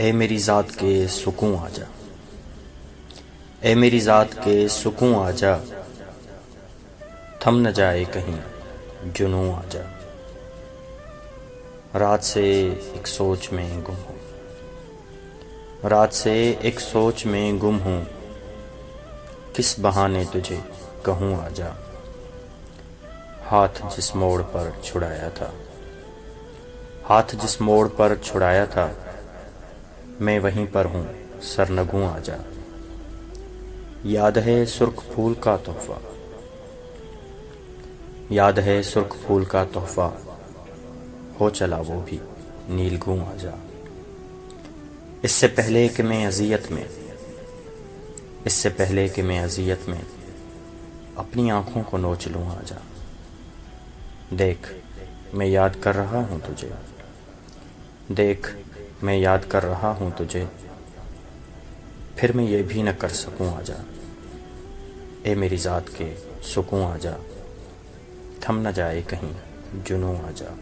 اے میری ذات کے سکون آ جا، اے میری ذات کے سکون آ جا، تھم نہ جائے کہیں جنوں آ جا۔ رات سے ایک سوچ میں گم ہوں، رات سے ایک سوچ میں گم ہوں، کس بہانے تجھے کہوں آ جا۔ ہاتھ جس موڑ پر چھڑایا تھا، ہاتھ جس موڑ پر چھڑایا تھا، میں وہیں پر ہوں سرنگوں آ جا۔ یاد ہے سرخ پھول کا تحفہ، یاد ہے سرخ پھول کا تحفہ، ہو چلا وہ بھی نیلگوں آ جا۔ اس سے پہلے کہ میں اذیت میں، اس سے پہلے کہ میں اذیت میں اپنی آنکھوں کو نوچ لوں آ جا۔ دیکھ میں یاد کر رہا ہوں تجھے، دیکھ میں یاد کر رہا ہوں تجھے، پھر میں یہ بھی نہ کر سکوں آ جا۔ اے میری ذات کے سکون آ جا، تھم نہ جائے کہیں جنوں آ جا۔